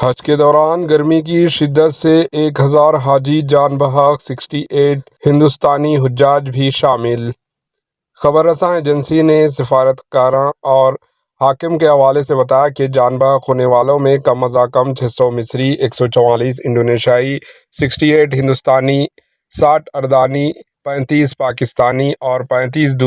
حج کے دوران گرمی کی شدت سے 1000 حاجی جان بحق، 68 ہندوستانی حجاج بھی شامل۔ خبر رساں ایجنسی نے سفارتکاروں اور حاکم کے حوالے سے بتایا کہ جان بحق ہونے والوں میں کم از کم 600 مصری، 144 انڈونیشیائی، 68 ہندوستانی، 60 اردنی، 35 پاکستانی اور 35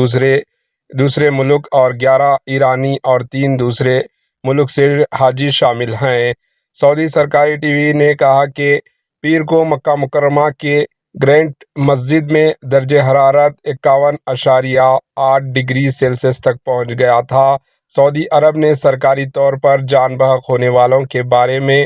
دوسرے ملک اور 11 ایرانی اور 3 دوسرے ملک سے حاجی شامل ہیں۔ سعودی سرکاری ٹی وی نے کہا کہ پیر کو مکہ مکرمہ کے گرینڈ مسجد میں درجہ حرارت 51.8 ڈگری سیلسیس تک پہنچ گیا تھا۔ سعودی عرب نے سرکاری طور پر جان بحق ہونے والوں کے بارے میں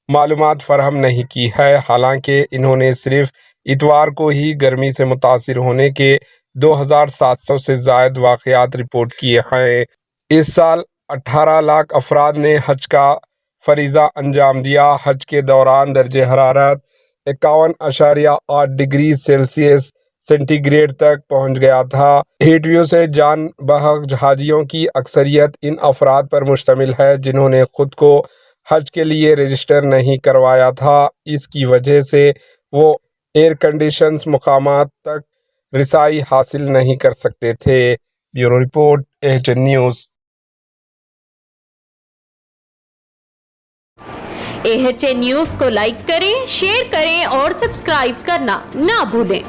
معلومات فراہم نہیں کی ہے، حالانکہ انہوں نے صرف اتوار کو ہی گرمی سے متاثر ہونے کے 2700 سے زائد واقعات رپورٹ کیے ہیں۔ اس سال 18 لاکھ افراد نے حج کا فریضہ انجام دیا۔ حج کے دوران درجہ حرارت 51.8 ڈگری سیلسیس سینٹی گریڈ تک پہنچ گیا تھا۔ ہیٹ ویو سے جان بحق حاجیوں کی اکثریت ان افراد پر مشتمل ہے جنہوں نے خود کو حج کے لیے رجسٹر نہیں کروایا تھا۔ اس کی وجہ سے وہ ایئر کنڈیشنز مقامات تک رسائی حاصل نہیں کر سکتے تھے۔ Bureau report, AHN news. AHN news کو لائک کریں، شیئر کریں اور سبسکرائب کرنا نہ بھولیں۔